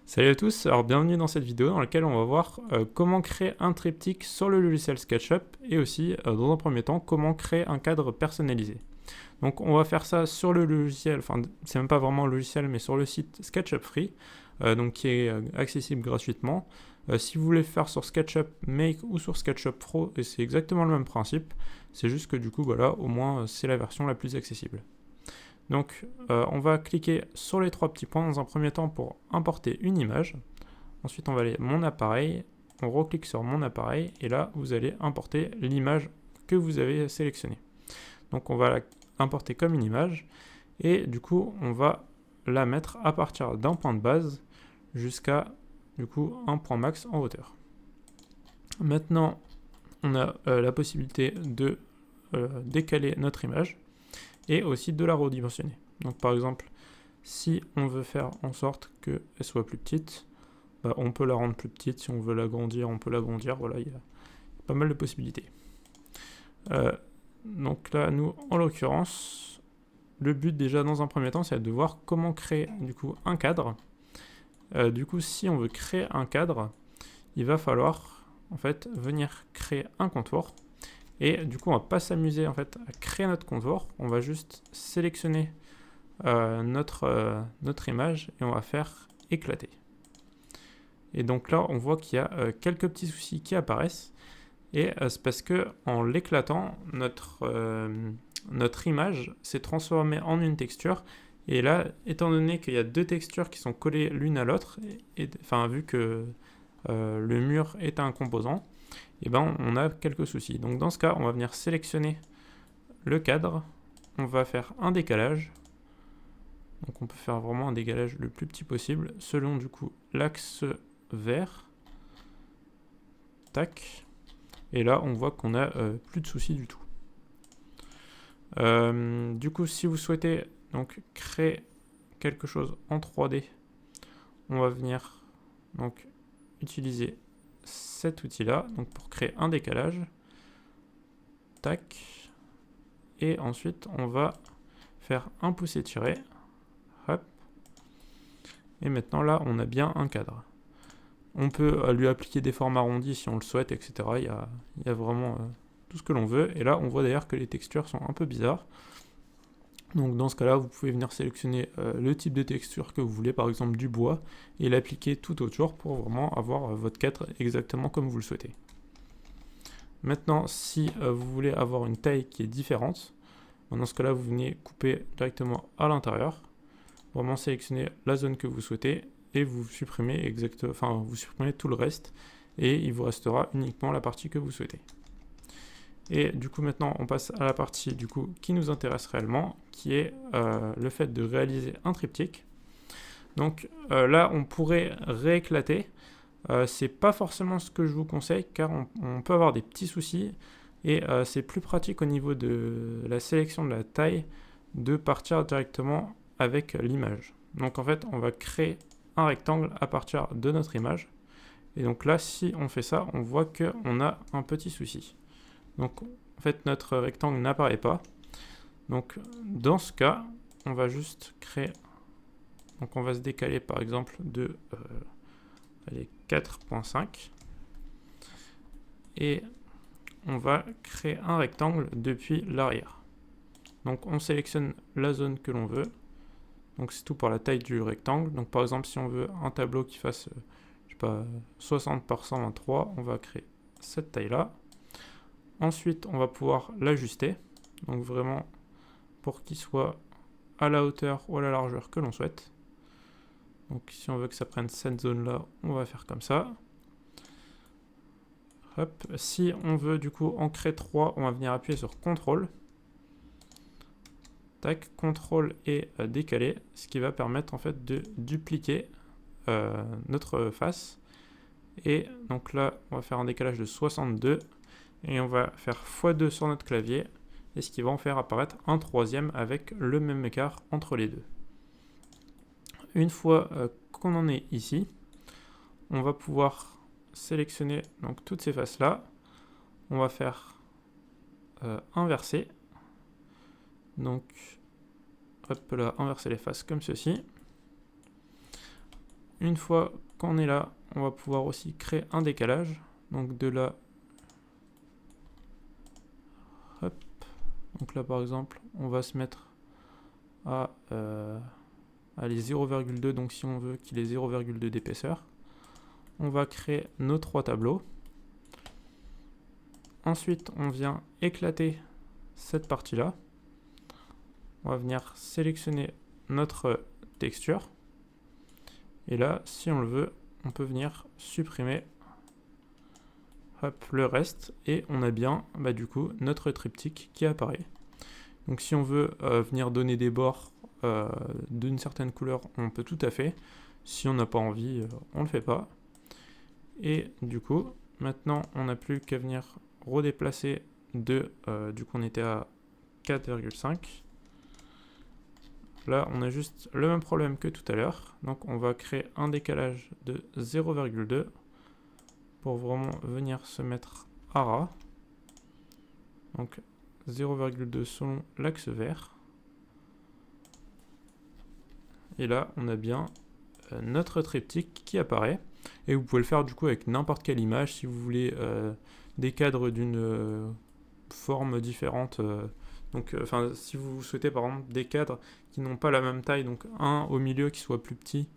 Salut à tous, alors bienvenue dans cette vidéo dans laquelle on va voir comment créer un triptyque sur le logiciel SketchUp et aussi dans un premier temps comment créer un cadre personnalisé. Donc on va faire ça sur le logiciel, enfin c'est même pas vraiment un logiciel mais sur le site SketchUp Free, donc qui est accessible gratuitement. Si vous voulez le faire sur SketchUp Make ou sur SketchUp Pro, c'est exactement le même principe, c'est juste que du coup voilà, au moins c'est la version la plus accessible. Donc on va cliquer sur les trois petits points dans un premier temps pour importer une image. Ensuite on va aller mon appareil, on reclique sur mon appareil et là vous allez importer l'image que vous avez sélectionnée. Donc on va la importer comme une image et du coup on va la mettre à partir d'un point de base jusqu'à du coup un point max en hauteur. Maintenant on a la possibilité de décaler notre image et aussi de la redimensionner. Donc par exemple, si on veut faire en sorte qu'elle soit plus petite, on peut la rendre plus petite. Si on veut l'agrandir, on peut l'agrandir. Voilà, il y a pas mal de possibilités. Donc là, nous, en l'occurrence, le but déjà dans un premier temps, c'est de voir comment créer du coup un cadre. Du coup, si on veut créer un cadre, il va falloir en fait venir créer un contour. Et du coup, on va pas s'amuser en fait à créer notre contour. On va juste sélectionner notre image et on va faire éclater. Et donc là, on voit qu'il y a quelques petits soucis qui apparaissent. Et c'est parce que en l'éclatant, notre image s'est transformée en une texture. Et là, étant donné qu'il y a deux textures qui sont collées l'une à l'autre, enfin vu que le mur est un composant, et ben on a quelques soucis. Donc dans ce cas, on va venir sélectionner le cadre, on va faire un décalage. Donc on peut faire vraiment un décalage le plus petit possible selon du coup l'axe vert. Tac. Et là on voit qu'on a plus de soucis du tout. Du coup si vous souhaitez donc créer quelque chose en 3D, on va venir donc utiliser cet outil là donc pour créer un décalage. Tac. Et ensuite on va faire un pouce étiré. Hop. Et maintenant là on a bien un cadre. On peut lui appliquer des formes arrondies si on le souhaite, etc. Il y a vraiment tout ce que l'on veut. Et là, on voit d'ailleurs que les textures sont un peu bizarres. Donc dans ce cas-là, vous pouvez venir sélectionner le type de texture que vous voulez, par exemple du bois, et l'appliquer tout autour pour vraiment avoir votre cadre exactement comme vous le souhaitez. Maintenant, si vous voulez avoir une taille qui est différente, dans ce cas-là, vous venez couper directement à l'intérieur, vraiment sélectionner la zone que vous souhaitez, et vous supprimez vous supprimez tout le reste et il vous restera uniquement la partie que vous souhaitez. Et du coup maintenant on passe à la partie du coup qui nous intéresse réellement, qui est le fait de réaliser un triptyque. Donc là on pourrait rééclater, c'est pas forcément ce que je vous conseille car on peut avoir des petits soucis et c'est plus pratique au niveau de la sélection de la taille de partir directement avec l'image. Donc en fait on va créer un rectangle à partir de notre image. Et donc là, si on fait ça, on voit qu'on a un petit souci. Donc en fait, notre rectangle n'apparaît pas. Donc dans ce cas, on va juste créer... Donc on va se décaler par exemple de 4.5. Et on va créer un rectangle depuis l'arrière. Donc on sélectionne la zone que l'on veut. Donc c'est tout pour la taille du rectangle. Donc par exemple, si on veut un tableau qui fasse, je sais pas, 60 par 123, on va créer cette taille-là. Ensuite, on va pouvoir l'ajuster. Donc vraiment pour qu'il soit à la hauteur ou à la largeur que l'on souhaite. Donc si on veut que ça prenne cette zone-là, on va faire comme ça. Hop. Si on veut du coup en créer 3, on va venir appuyer sur CTRL. Tac, CTRL et décaler, ce qui va permettre en fait de dupliquer notre face. Et donc là, on va faire un décalage de 62 et on va faire x2 sur notre clavier, et ce qui va en faire apparaître un troisième avec le même écart entre les deux. Une fois qu'on en est ici, on va pouvoir sélectionner donc toutes ces faces là. On va faire inverser. Donc hop là, inverser les faces comme ceci. une fois qu'on est là, on va pouvoir aussi créer un décalage. Donc de là, hop, donc là par exemple, on va se mettre à les 0,2, donc si on veut qu'il ait 0,2 d'épaisseur. On va créer nos 3 tableaux. Ensuite, on vient éclater cette partie-là. On va venir sélectionner notre texture. Et là, si on le veut, on peut venir supprimer le reste. Et on a bien, du coup, notre triptyque qui apparaît. Donc si on veut venir donner des bords d'une certaine couleur, on peut tout à fait. Si on n'a pas envie, on ne le fait pas. Et du coup, maintenant, on n'a plus qu'à venir redéplacer du coup, on était à 4,5. Là, on a juste le même problème que tout à l'heure. Donc, on va créer un décalage de 0,2 pour vraiment venir se mettre à ras. Donc, 0,2 selon l'axe vert. Et là, on a bien notre triptyque qui apparaît. Et vous pouvez le faire du coup avec n'importe quelle image. Si vous voulez des cadres d'une forme différente. Donc, si vous souhaitez par exemple des cadres qui n'ont pas la même taille, donc un au milieu qui soit plus petit.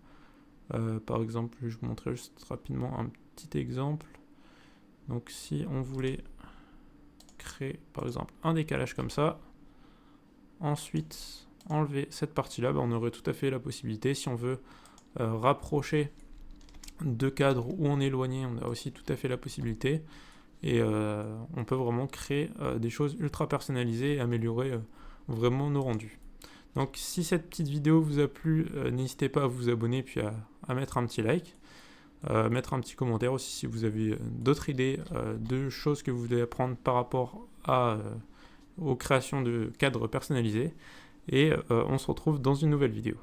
Par exemple, je vais vous montrer juste rapidement un petit exemple. Donc, si on voulait créer par exemple un décalage comme ça, ensuite enlever cette partie-là, on aurait tout à fait la possibilité. Si on veut rapprocher deux cadres ou en éloigner, on a aussi tout à fait la possibilité. Et on peut vraiment créer des choses ultra personnalisées et améliorer vraiment nos rendus. Donc si cette petite vidéo vous a plu, n'hésitez pas à vous abonner puis à mettre un petit like, mettre un petit commentaire aussi si vous avez d'autres idées de choses que vous voulez apprendre par rapport aux créations de cadres personnalisés. Et on se retrouve dans une nouvelle vidéo.